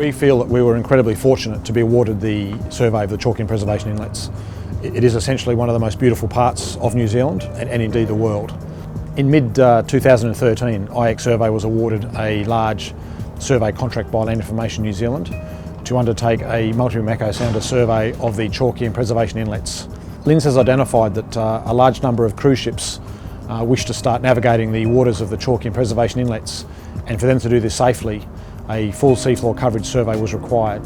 We feel that we were incredibly fortunate to be awarded the survey of the Chalky Preservation Inlets. It is essentially one of the most beautiful parts of New Zealand and indeed the world. In mid-2013, iXSurvey was awarded a large survey contract by Land Information New Zealand to undertake a multi-beam echo sounder survey of the Chalky and Preservation Inlets. LINZ has identified that a large number of cruise ships wish to start navigating the waters of the Chalky and Preservation Inlets, and for them to do this safely, a full seafloor coverage survey was required.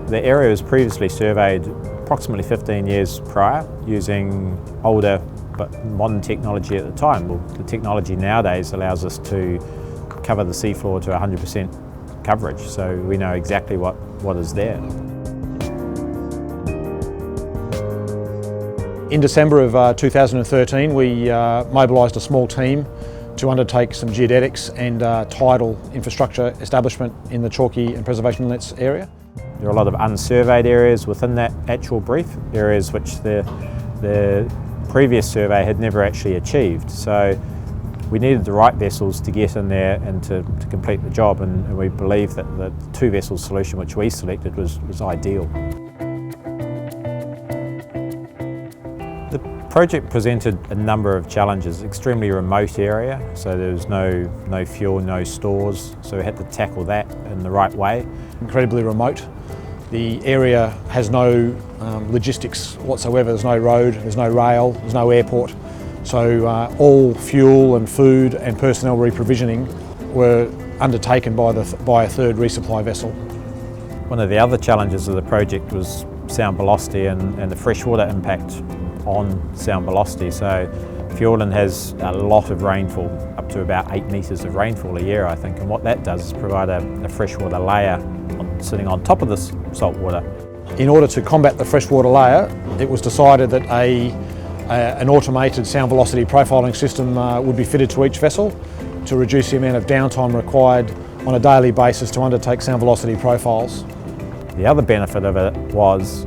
The area was previously surveyed approximately 15 years prior using older but modern technology at the time. Well, the technology nowadays allows us to cover the seafloor to 100% coverage, so we know exactly what is there. In December of 2013, we mobilised a small team to undertake some geodetics and tidal infrastructure establishment in the Chalky and Preservation Inlets area. There are a lot of unsurveyed areas within that actual brief, areas which the previous survey had never actually achieved. So we needed the right vessels to get in there and to complete the job, and we believe that the two-vessel solution which we selected was ideal. The project presented a number of challenges. Extremely remote area, so there was no fuel, no stores, so we had to tackle that in the right way. Incredibly remote. The area has no logistics whatsoever. There's no road, there's no rail, there's no airport. So all fuel and food and personnel reprovisioning were undertaken by a third resupply vessel. One of the other challenges of the project was sound velocity and the freshwater impact on sound velocity. So Fjorden has a lot of rainfall, up to about 8 metres of rainfall a year, I think, and what that does is provide a freshwater layer sitting on top of this salt water. In order to combat the freshwater layer, it was decided that an automated sound velocity profiling system would be fitted to each vessel to reduce the amount of downtime required on a daily basis to undertake sound velocity profiles. The other benefit of it was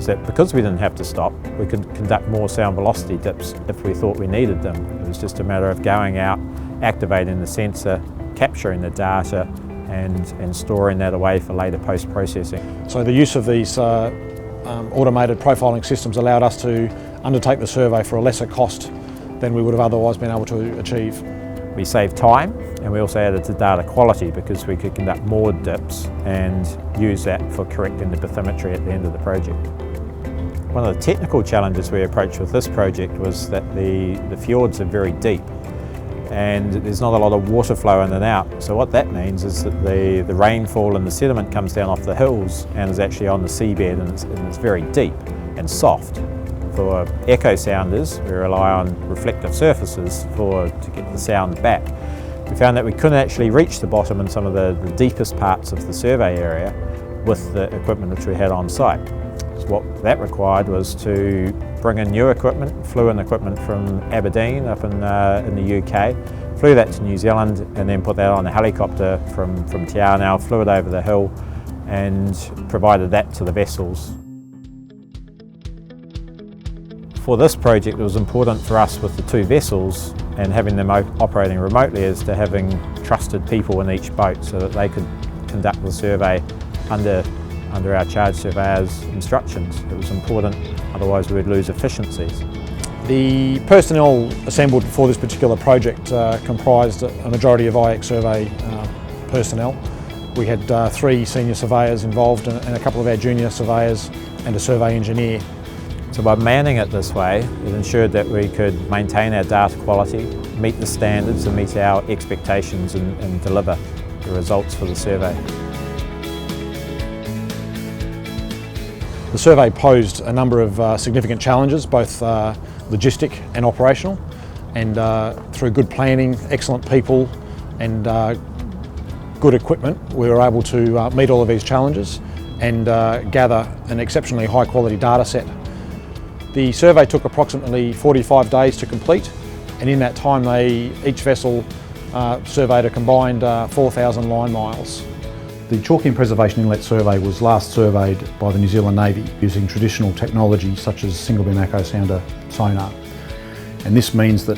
that because we didn't have to stop, we could conduct more sound velocity dips if we thought we needed them. It was just a matter of going out, activating the sensor, capturing the data and storing that away for later post-processing. So the use of these automated profiling systems allowed us to undertake the survey for a lesser cost than we would have otherwise been able to achieve. We saved time, and we also added to data quality because we could conduct more dips and use that for correcting the bathymetry at the end of the project. One of the technical challenges we approached with this project was that the fjords are very deep and there's not a lot of water flow in and out. So what that means is that the rainfall and the sediment comes down off the hills and is actually on the seabed, and it's very deep and soft. For echo sounders, we rely on reflective surfaces to get the sound back. We found that we couldn't actually reach the bottom in some of the deepest parts of the survey area with the equipment which we had on site. So what that required was to bring in new equipment, flew in equipment from Aberdeen up in the UK, flew that to New Zealand and then put that on a helicopter from Te Anau, flew it over the hill and provided that to the vessels. For this project, it was important for us with the two vessels and having them operating remotely is to having trusted people in each boat so that they could conduct the survey under our charge surveyor's instructions. It was important, otherwise we would lose efficiencies. The personnel assembled for this particular project comprised a majority of iXSurvey personnel. We had 3 senior surveyors involved and a couple of our junior surveyors and a survey engineer. So by manning it this way, it ensured that we could maintain our data quality, meet the standards and meet our expectations and deliver the results for the survey. The survey posed a number of significant challenges, both logistic and operational, and through good planning, excellent people and good equipment, we were able to meet all of these challenges and gather an exceptionally high quality data set. The survey took approximately 45 days to complete, and in that time each vessel surveyed a combined 4,000 line miles. The Chalky and Preservation Inlet survey was last surveyed by the New Zealand Navy using traditional technology such as single beam echo sounder sonar. And this means that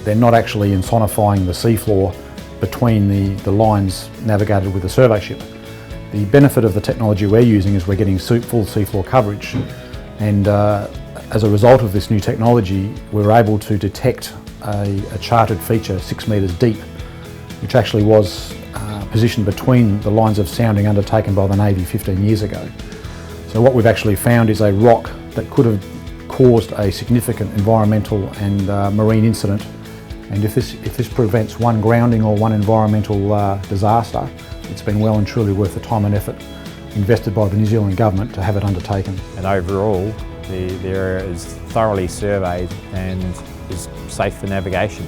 they're not actually insonifying the seafloor between the lines navigated with the survey ship. The benefit of the technology we're using is we're getting full seafloor coverage, and as a result of this new technology we're able to detect a charted feature 6 metres deep, which actually was positioned between the lines of sounding undertaken by the Navy 15 years ago. So what we've actually found is a rock that could have caused a significant environmental and marine incident, and if this prevents one grounding or one environmental disaster, it's been well and truly worth the time and effort invested by the New Zealand Government to have it undertaken. And overall, the area is thoroughly surveyed and is safe for navigation.